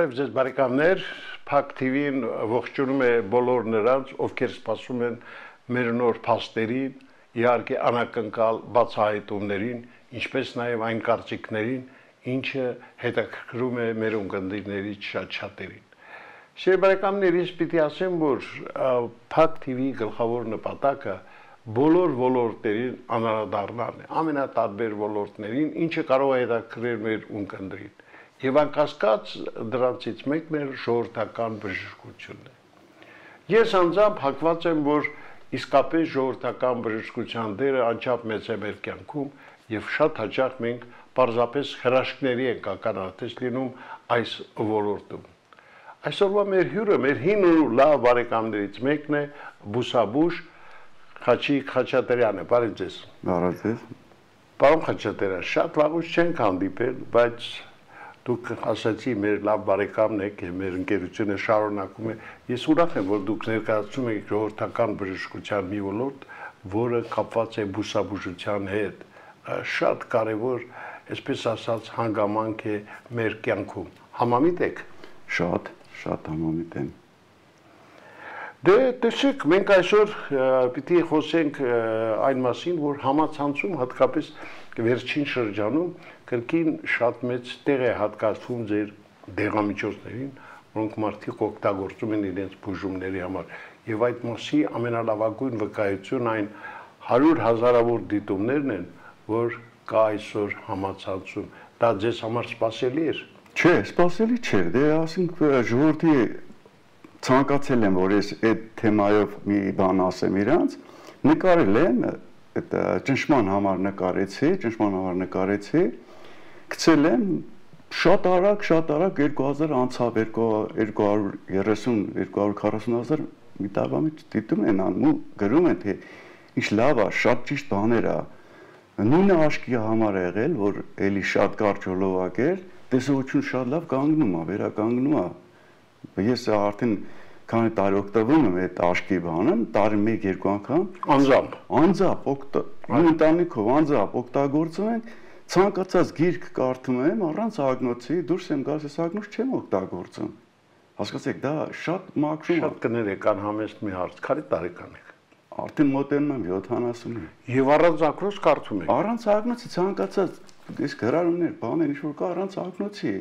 Բարև ձեզ բարեկամներ, Փակ TV-ին ողջունում է բոլոր նրանց, ովքեր սպասում են մեր նոր փաստերին, իհարկե անակնկալ բացահայտումներին, ինչպես նաև այն կարծիքներին, ինչը հետաքրքրում է մեր ունկնդիրներից շատ-շատերին։ Սիրելի բարեկամներ, ես պիտի ասեմ, որ Փակ TV-ի գլխավոր նպատակը բոլոր ոլորտերին անդրադառնալն է, ամենատարբեր ոլորտներին, ինչը կարող է հետաքրքրել մեր ունկնդիրին։ Եվ անկասկած դրանցից մեկն է ժողովրդական բժշկությունն է։ Ես անձամբ հակված եմ, որ իսկապես ժողովրդական բժշկության դերը անչափ մեծ է մեր կյանքում եւ շատ հաճախ մենք պարզապես հրաշքների ենք ականատես լինում այս ոլորտում։ Այսօրվա մեր հյուրը, մեր հին ու լավ բարեկամներից մեկն է Բուսաբույժ Խաչիկ Խաչատրյանը, բարև ձեզ։ Բարև ձեզ։ Պարոն Խաչատրյան, շատ վաղուց չենք հանդիպել, բայց դուք ասացի մեր լավ բարեկամն եք, մեր ընկերությունը շարունակում է։ Ես ուրախ եմ, որ դուք ներկայացնում եք ժողովրդական բժշկության մի ոլորտ, որը կապված է բուսաբուժության հետ։ Շատ կարևոր, այսպես ասած, հանգամանք է մեր կյանքում։ Համամիտ եք։ Շատ համամիտ եմ։ Դե տեսեք, մենք այսօր պիտի խոսենք այն մասին, որ համացանցում հատկապես վերջին շրջանում կրկին շատ մեծ տեղ է հատկացվում ձեր դեղամիջոցներին, որոնք մարդիկ օգտագործում են իրենց բուժումների համար։ Եվ այդ մասի ամենալավագույն վկայություն այն 100 հազարավոր դիտումներն են, որ կա այսօր համացանցում։ Դա ձեզ համար սպասելի էր։ Չէ, սպասելի չէր։ Դե ասենք ժողովրդի ցանկացել եմ, որ ես այդ թեմայով մի բան ասեմ իրանց, նկարել եմ, այդ ճնշման համար նկարեցի, գցել եմ շատ արագ 2000 անցավ 230-240 հազար մի տաղամիջ դիտում են անում ու գրում են, թե ինչ լավ է, շատ ճիշտ բաներ է։ Նույնը աշկի համար է եղել, որ էլի շատ կարճ ժողովակ էր, տեսողություն շատ լավ կանգնում է, վերականգնում է։ Ես արդեն քանի տարի օգտվում եմ այդ աշկի բանը, տարի 1-2 անգամ անձամբ ընտանիքով անձամբ օգտագործում ենք, ցանկացած գիրք կարդում եմ առանց ագնոցի, դուրս եմ գալիս, ագնոց չեմ օգտագործում։ Հասկացեք, դա շատ մաքրում է։ Շատ կներեկան համեստ մի հարց, քանի տարեկան եք։ Արդեն մոտենում եմ 70-ին։ Եվ առանց ագնոց կարդում եք։ Առանց ագնոցի ցանկացած իսկ հրարումներ, բաներ, ինչ որ կա առանց ագնոցի։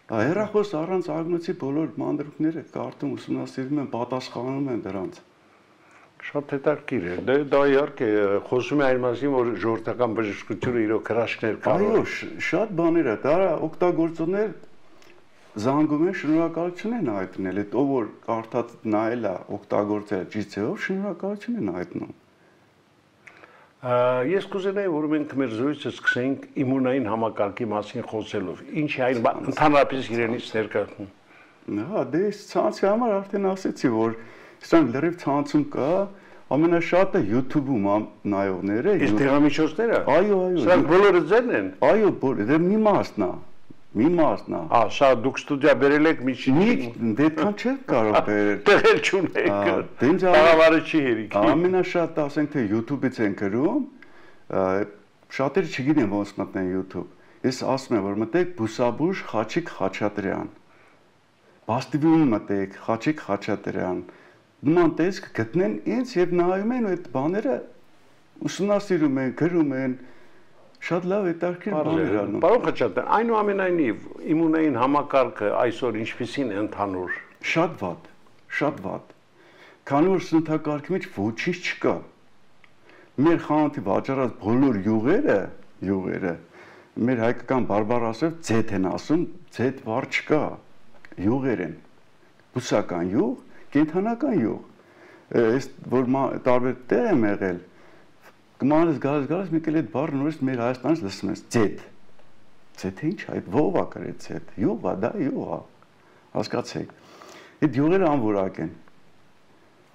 Հեռախոս առանց ագնոցի բոլոր մանրուքները կարդում, ուսումնասիրում են, պատասխանում են դրանց։ Շատ հետաքրքիր է։ Դա իհարկե խոսում է այն մասին, որ ժողովրդական բժշկությունը իրոք հրաշքներ կա։ Այո, շատ բաներ է, դա օգտագործողներ զանգում են, շնորհակալություն են հայտնել, այդ ով որ կարդած նայել է, օգտագործել է ճիշտ ձևով, շնորհակալություն են հայտնում։ Ես կուզենայի, որ մենք մեր զրույցը սկսենք իմունային համակարգի մասին խոսելով։ Ինչ է այն ընդհանրապես իրենից ներկայացնում։ Հա, դե ես ցանցի համար արդեն ասեցի, որ սրանք լրիվ ցանցում կա, ամենաշատը YouTube-ում նայողները։ Իսկ դեղամիջոցները։ Այո։ Սրանք բոլորը ձերն են։ Այո, դե մի մասն է։ Սա դուք ստուդիա բերել եք միջին։ Դետքան չեք կարող բերել։ Տեղել չունեք։ Տաղավարը չի հերիքի։ Ամենաշատը ասենք թե YouTube-ից են գրում, շատերը չգիտեն ոնց մտնեն YouTube։ Ես ասում եմ, որ մտեք Բուսաբույժ Խաչիկ Խաչատրյան։ Բաստիվյուն մտեք Խաչիկ Խաչատրյան։ Նման տեսք գտնեն ինձ եւ նայում են այդ բաները, ուսումնասիրում են, գրում են։ Շատ լավ հետաքրքիր բաներ անում։ Պարոն Խաչատրյան, այնուամենայնիվ իմունային համակարգը այսօր ինչպիսին է ընդհանուր։ Շատ վատ։ Քանի որ սննդակարգի մեջ ոչինչ չկա։ Մեր խանութի վաճառած բոլոր յուղերը, մեր հայկական բարբառասով ձեթ են ասում, ձեթ բառ չկա, յուղեր են։ Բուսական յուղ, կենդանական յուղ։ Այս որ տարբեր տեղ եմ եղել, գալիս մեկ էլ այդ բառը նորից մեր Հայաստանից լսում ես ձեթ։ Ձեթը ինչ է, այդ ով է կրել ձեթ։ Յուղ է, դա յուղ է։ Հասկացեք։ Այդ յուղերը անորակ են։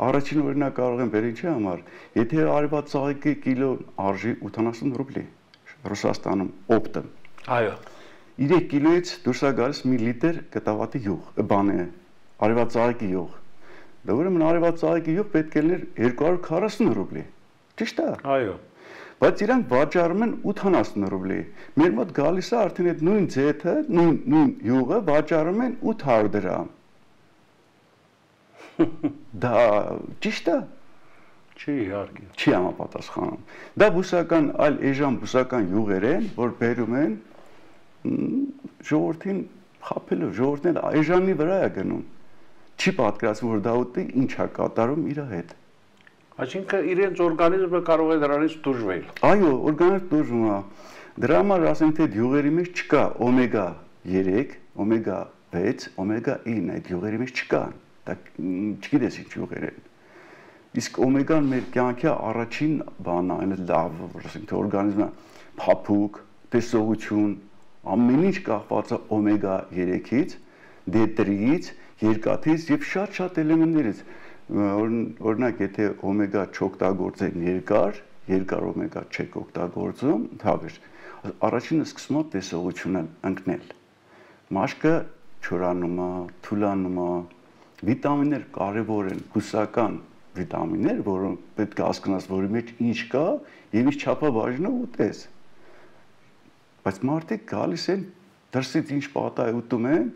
Առաջին օրինակ կարող եմ բերել ինչի համար, եթե արևած ծաղիկի կիլո արժի 80 ռուբլի Ռուսաստանում օպտը։ Այո։ 3 կիլոից դուրս է գալիս մի լիտր կտավատի յուղ, բան է, արևած ծաղիկի յուղ։ Դա ուրեմն արևած ծաղիկի յուղ պետք է լիներ 240 ռուբլի։ Ճիշտ է։ Այո։ բայց իրանք վաճառում են 80 ռուբլի։ Մեր մոտ գալիս է արդեն այդ նույն ձեթը, նույն յուղը վաճառում են 800 դրամ։ Դա ճիշտ է։ Չի իհարկե։ Չի համապատասխանում։ Դա բուսական այլ էժան բուսական յուղեր են, որ բերում են ժողովրդին խաբելով, ժողովրդն էժանի վրա է գնում։ Չի պատկերացվում, որ դա ուտի ինչ է կատարում իր հետ։ Այսինքն իրենց օրգանիզմը կարող է դրանից դժվել։ Այո, օրգանիզմը դժվում է։ Դրա համար ասենք թե յուղերի մեջ չկա օմեգա 3, օմեգա 6, օմեգա 9, այդ յուղերի մեջ չկա։ Դա չգիտես ինչ յուղեր են։ Իսկ օմեգան մեր կյանքի առաջին բանն է, այն լավ, որ ասենք թե օրգանիզմը փափուկ, տեսողություն, ամեն ինչ կախված է օմեգա 3-ից, D3-ից, երկաթից եւ շատ էլեմենտներից։ Օրինակ, եթե օմեգա չօգտագործեն երկար օմեգա չեք օգտագործում, հավես, առաջինը սկսում է տեսողությունը ընկնել։ Մաշկը չորանում է, թուլանում է, վիտամիններ կարևոր են, բուսական վիտամիններ, որոնք պետք է հասկանաս, որի մեջ ինչ կա եւ ինչ չափաբաժին է ուտես։ Բայց մարդիկ գալիս են դրսից ինչ պատահ է ուտում են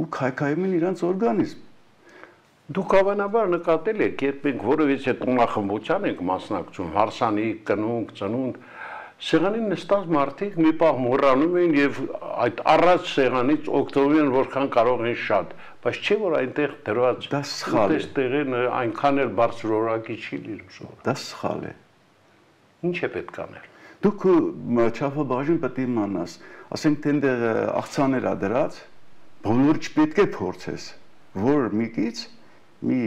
ու քայքայում են իրենց օրգանիզմ։ Դուք հավանաբար նկատել եք, երբ մենք որևիցե տոնախմբության ենք մասնակցում, հարսանիք, կնունկ, ծնունդ, սեղանին նստած մարդիկ մի պահ մոռանում են եւ այդ առաջ սեղանից օգտվում են որքան կարող են շատ, բայց չէ որ այնտեղ դրված ուտեստեղեն այնքան էլ բարձրորակի չի լինում։ Դա սխալ է։ Ինչ է պետք անել։ Դուք չափաբաժին պետք է իմանաս, ասենք թե այնտեղ աղցաներ ա դրած, բոլոր չպետք է փորձես, որ միկից մի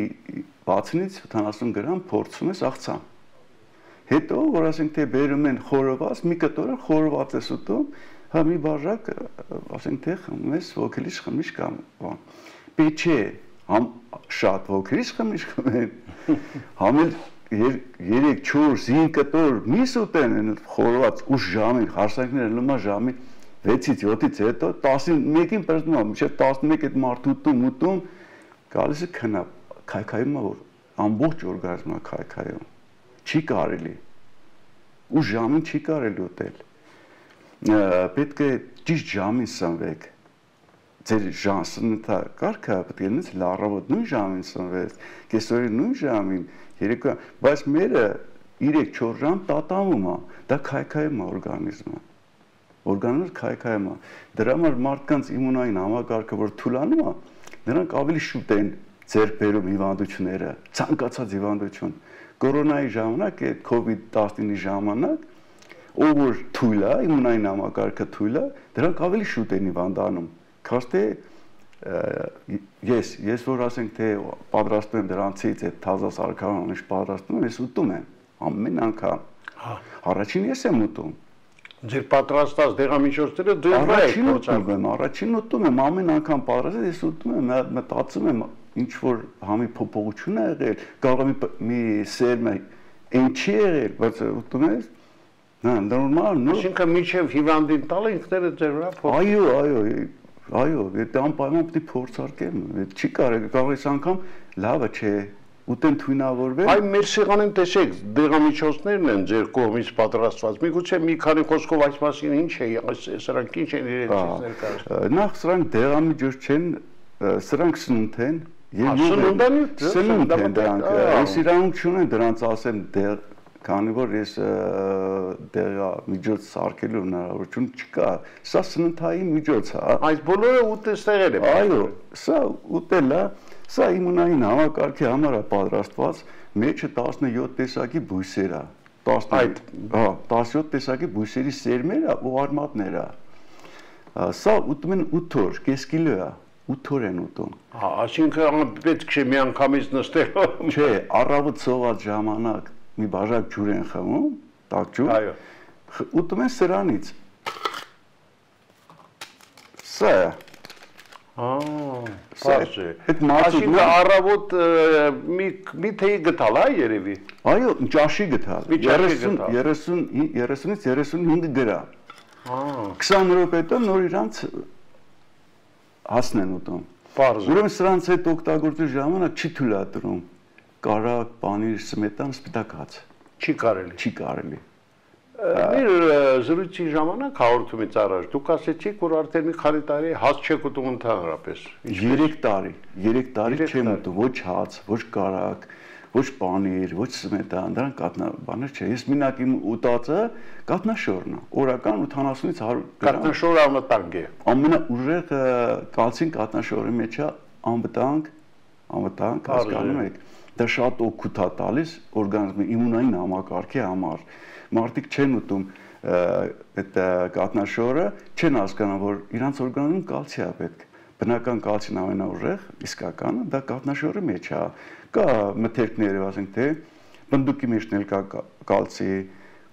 60-ից 70 գրամ փորձում ես աղցան։ Հետո որ ասենք թե բերում են խորոված, մի կտորը խորոված ես ուտում, հա մի բաժակ ասենք թե խմում ես ոգելից խմիչ կամ բան։ Պետք չէ շատ ոգելից խմիչ խմեն։ Համել 3-4-5 կտոր միս ուտեն խորոված ուշ ժամին, հարսանիքները լումա ժամին 6-ից 7-ից հետո 11-ին բռնում է, մինչև 11 այդ մարդը ուտում, գալիս է քնա, քայքայում է որ ամբողջ օրգանիզմը քայքայում։ Չի կարելի։ Ու ժամին չի կարելի ուտել։ Պետք է ճիշտ ժամին սնվեք։ Ձեր սննդա կարգը պետք է նույնիսկ լարավոտ նույն ժամին սնվեք, կեսօրի նույն ժամին, երեկոյան, բայց մերը 3-4 ժամ տատանվում է, դա քայքայում է օրգանիզմը։ Օրգանիզմը քայքայում է։ Դրա համար մարդկանց իմունային համակարգը որ թուլանում է, նրանք ավելի շուտ են ձեռք բերում հիվանդությունները, ցանկացած հիվանդություն։ Կորոնայի ժամանակ, այդ COVID-19-ի ժամանակ, ով որ թույլ է, իմունային համակարգը թույլ է, դրանք ավելի շուտ են հիվանդանում։ Քաս թե ես որ ասենք թե պատրաստում եմ դրանցից այդ թազա սարքարանը ինչ պատրաստում եմ, ես ուտում եմ ամեն անգամ։ Առաջին ես եմ ուտում։ Ձեր պատրաստած դեղամիջոցները դու առաջին ուտում եմ, ամեն անգամ պատրաստել ես ուտում եմ, մտածում եմ ինչ որ համի փոփոխություն է եղել, կարող է մի սերմը ինչի եղել, բայց ուտում ես, նա նորմալ, նո։ Այսինքն միջև հիվանդին տալը ինքները ձեր վրա փոխ։ Այո, դա անպայման պետք է փորձարկեմ, չի կարելի, կարող է անգամ լավը չէ, ուտեն թույնավորվել։ Այ մեր սեղանին տեսեք, դեղամիջոցներն են ձեր կողմից պատրաստված։ Միգուցե մի քանի խոսքով այս մասին ինչ է, սրանք ինչ են իրենցից ներկայացնում։ Նախ սրանք դեղամիջոց չեն, սրանք սնունդ են։ Սնունդ են դրանք։ Ես իրանք չունեմ դրանց ասեմ դեղ, քանի որ ես դեղամիջոց սարքելու հնարավորություն չկա։ Սա սննդային միջոց է։ Այս բոլորը ուտեստեղել է։ Այո, սա ուտելա, սա իմունային համակարգի համար է պատրաստված, մեջը 17 տեսակի բույսեր է։ 17 տեսակի բույսերի սերմեր ու արմատներ է։ Սա ուտում են 8 օր, կես կիլո է, 8 օր են ուտում։ Այսինքն պետք չէ միանգամից նստել։ Չէ, առավոտ սոված ժամանակ մի բաժակ ջուր են խմում, տաք ջուր։ Այո։ Ուտում են սրանից։ Սա է։ Պարզ է։ Այսինքն առավոտ մի թեյ գտալ, երևի։ Այո, ճաշի գտալ։ 30-ից 35 գրամ։ 20 րոպե հետո նոր իրանց հասնեն ուտում։ Պարզ է։ Ուրեմն սրանց հետ օգտագործելու ժամանակ չի թույլատրում կարակ, պանիր, սմետան, սպիտակ հաց։ Չի կարելի։ Չի կարելի։ Մեր զրույցի ժամանակ հաղորդումից առաջ դուք ասեցիք, որ արդեն մի քանի տարի հաց չեք ուտում ընդհանրապես։ 3 տարի չեմ ուտում ոչ հաց, ոչ կարակ, ոչ պանիր, ոչ սմետան, դրանք կատնաբաներ չէ։ Ես մենակ իմ ուտածը կատնաշորն է, օրական 80-ից 100 գրամ։ Կատնաշորը անվտանգ է։ Ամենաուժեղ կալցին կատնաշորի մեջ է անվտանգ, հասկանում եք։ Դա շատ օգուտ է տալիս օրգանիզմի իմունային համակարգի համար։ Մարդիկ չեն ուտում այդ կատնաշորը, չեն հասկանում, որ իրանց օրգանիզմում կալցի է պետք։ Բնական կալցին ամենաուժեղ, իսկականը դա կատնաշորի մեջ է։ Կա մթերքներ, ասենք թե բնդուկի մեջ կա կալցի,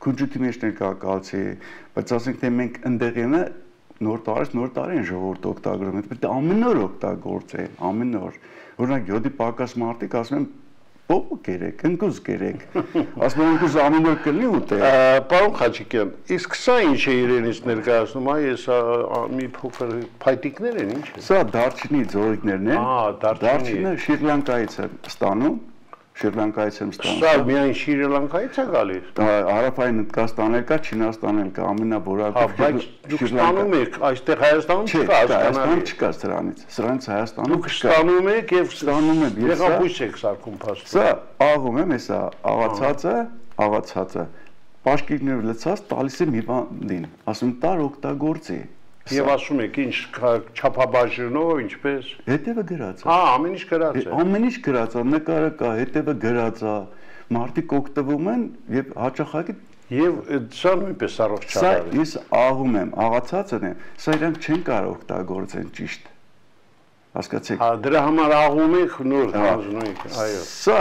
քունջուտի մեջ կա կալցի, բայց ասենք թե մենք ընդեղենը նոր տարի են ժողովուրդ օգտագործում, պետք է ամեն օր օգտագործեն, ամեն օր։ Օրինակ յոդի պակաս մարդիկ ասում են Պոպ կերեք, ընկուզ կերեք, ասում են ընկուզ ամեն օր կլինի ուտել։ Պարոն Խաչիկյան, իսկ սա ինչ է իրենից ներկայացնում, այս մի փոքր փայտիկներ են, ինչ է։ Սա դարչինի ձողիկներն են, դարչինը Շրի Լանկայից եմ ստանում։ Սա միայն Շրի Լանկայից է գալիս։ Հարավային Հնդկաստան էլ կա, Չինաստան էլ կա, ամենավորակով։ Բայց դուք ստանում եք, այստեղ Հայաստանում չկա, Հայաստանում չկա սրանից Հայաստանում դուք ստանում եք եւ ստանում եմ։ Եղապույս եք սարքում փաստորեն։ Սա աղում եմ, հեսա աղացածը պաշկիկներով լցած տալիս եմ հիվանդին, ասում տար օգտագործի։ Եվ ասում եք ինչ չափաբաժնով, ինչպես։ Հետևը գրած է։ Ամեն ինչ գրած է։ Ամեն ինչ գրած է, նկարը կա, հետևը գրած է։ Մարդիկ օգտվում են եւ հաճախակի եւ սա նույնպես առողջարար է։ Սա ես աղում եմ, աղացածն եմ, սա իրանք չեն կարող օգտագործեն ճիշտ։ Հասկացեք։ Հա, դրա համար աղում եք նոր հանձնում եք, այո։ Սա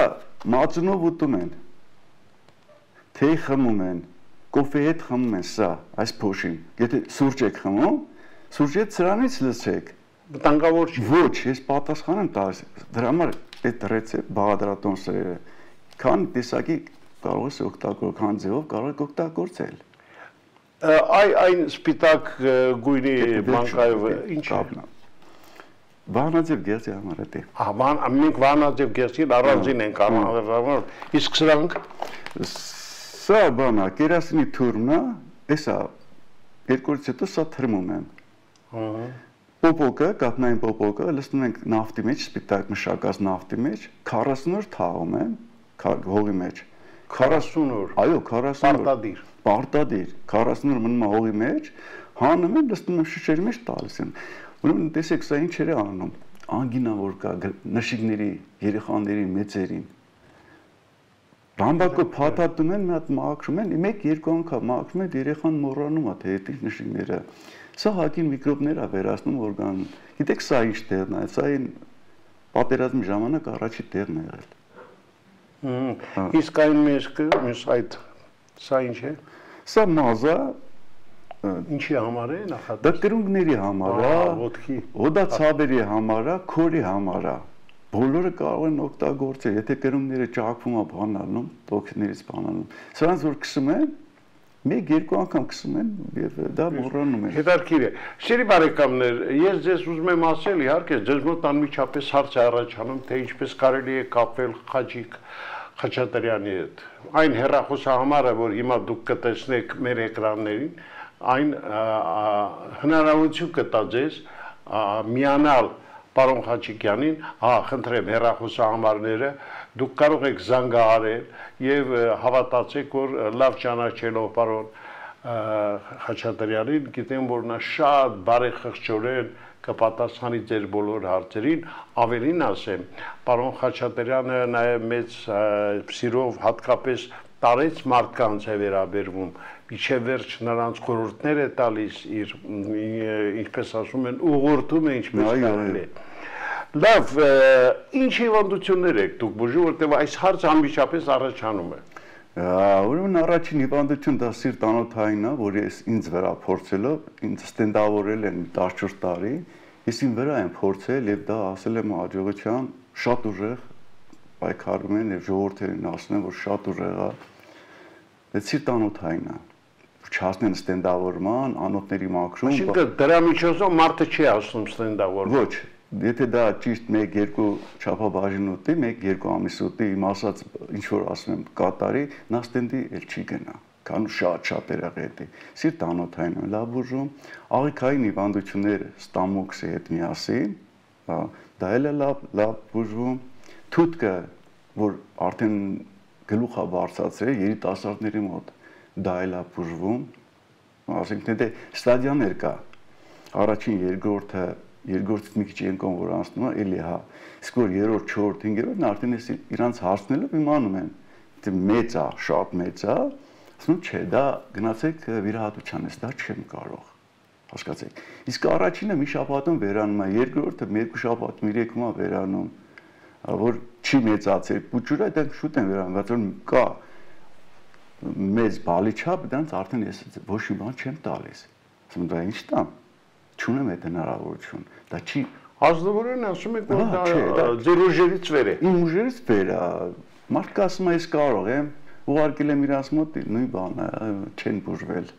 մածունով ուտում են։ Թեյ խմում են, կոֆե հետ խմում են սա, այս փոշին։ Եթե սուրճ եք խմում, սուրճը սրանից լցեք։ Վտանգավոր չի։ Ոչ, ես պատասխան եմ տալիս։ Դրա համար այդ ռեցեպտ բաղադրատոն սրերը քան տեսակի կարող ես օգտագործել, քան ձևով կարող եք օգտագործել։ Այն սպիտակ գույնի բանկայով ինչ է։ Վահանաձև գեղձի համար է։ Ահա, մենք Վահանաձև գեղձին առանձին ենք առանձին։ Իսկ սրանք սա բանա, կերասինի թուրմն է, էսա երկրորդ հետո սա թրմում եմ։ Պոպոկը, կաթնային պոպոկը լցնում ենք նավթի մեջ, սպիտակ մշակած նավթի մեջ, 40 օր թաղում եմ հողի մեջ։ 40 օր։ Այո, 40 օր։ Պարտադիր։ 40 օր մնում է հողի մեջ, հանում եմ, լցնում եմ շշերի մեջ տալիս եմ։ Ուրեմն տեսեք, սա ինչեր է անում։ Անգինա որ կա նշիկների, երեխաների, մեծերին։ Բամբակը փաթաթում են, մի հատ մաքրում են, 1-2 անգամ մաքրում են, երեխան մոռանում է թե այդ նշիկները։ Սա հակին միկրոբներ է վերացնում օրգանիզմ։ Գիտեք սա ինչ տեղն է, սա այն պատերազմի ժամանակ առաջի տեղն է եղել։ Իսկ այն մյուս այդ սա ինչ է։ Սա մազա ինչի համար է նախատեսված։ Դա կրունկների համար է, ոտքի, հոդացավերի համար է, քորի համար է։ Բոլորը կարող են օգտագործել, եթե կրունկները ճակվում է բանալնում, տոքսիներից բանալնում։ Սրանց որ քսում են, 1-2 անգամ քսում են եւ դա մոռանում են։ Հետաքրքիր է։ Սիրելի բարեկամներ, ես ձեզ ուզում եմ ասել, իհարկե, ձեզ մոտ անմիջապես հարց է առաջանում, թե ինչպես կարելի է կապվել Խաչիկ Խաչատրյանի հետ։ Այն հեռախոսահամարը, որ հիմա դուք կտեսնեք մեր էկրաններին, այն հնարավորություն կտա ձեզ միանալ պարոն Խաչիկյանին, խնդրեմ հեռախոսահամարները, դուք կարող եք զանգահարել եւ հավատացեք, որ լավ ճանաչելով պարոն Խաչատրյանին, գիտեմ, որ նա շատ բարեխղճորեն կպատասխանի ձեր բոլոր հարցերին, ավելին ասեմ, պարոն Խաչատրյանը նաեւ մեծ սիրով հատկապես տարեց մարդկանց է վերաբերվում, իջե վերջ նրանց խորհուրդներ է տալիս իր, ինչպես ասում են, ուղղորդում է ինչպես կարելի է։ Լավ, ինչ հիվանդություններ եք դուք բուժում, որտեղ այս հարցը անմիջապես առաջանում է։ Ուրեմն առաջին հիվանդություն դա սիրտանոթային է, որ ես ինձ վրա փորձելով, ինձ ստենդավորել են 14 տարի, ես ինձ վրա եմ փորձել եւ դա ասել եմ հաջողության շատ ուժեղ պայքարում են եւ ժողովրդերին ասում են, որ շատ ուժեղ է։ Դա սիրտանոթային է։ Չհասնեն ստենդավորման, անոթների մաքրում։ Այսինքն դրա միջոցով մարդը չի ասում ստենդավորում։ Ոչ, Եթե դա ճիշտ 1-2 չափաբաժին ուտի, 1-2 ամիս ուտի, իմ ասած ինչ որ ասում եմ կատարի, նա ստենդի էլ չի գնա, քան շատ երախետի։ Սիրտ անոթային են լավ բուժում, աղիքային հիվանդություններ ստամոքսի հետ միասին, դա էլ է լավ բուժվում, թութկը, որ արդեն գլուխը բարձրացրել երիտասարդների մոտ, դա էլ է բուժվում, ասենք թե ստադիաներ կա, առաջին երկրորդը երկրորդից մի քիչ ենկոն որ անցնում է, էլի հա, իսկ որ երրորդ, չորրորդ, հինգերորդն արդեն էս իրանց հարցնելով իմանում են, թե մեծ է, շատ մեծ է, ասում չէ, դա գնացեք վիրահատության ես, դա չեմ կարող, հասկացեք։ Իսկ առաջինը մի շաբաթում վերանում է, երկրորդը 2 շաբաթում, 3-ում է վերանում, որ չի մեծացել, պուճուրը դա շուտ են վերանում, բայց որ կա մեծ բալի չափ, դրանց արդեն ես ոչ մի բան չեմ տալիս։ Ասում դա ինչ տամ։ Չունեմ այդ հնարավորություն, դա չի Ազնվորեն ասում եք, որ դա ձեր ուժերից վեր է։ Իմ ուժերից վեր է, մարդը ասում է ես կարող եմ, ուղարկել եմ իրաց մոտ նույն բանը, չեն բուժվել։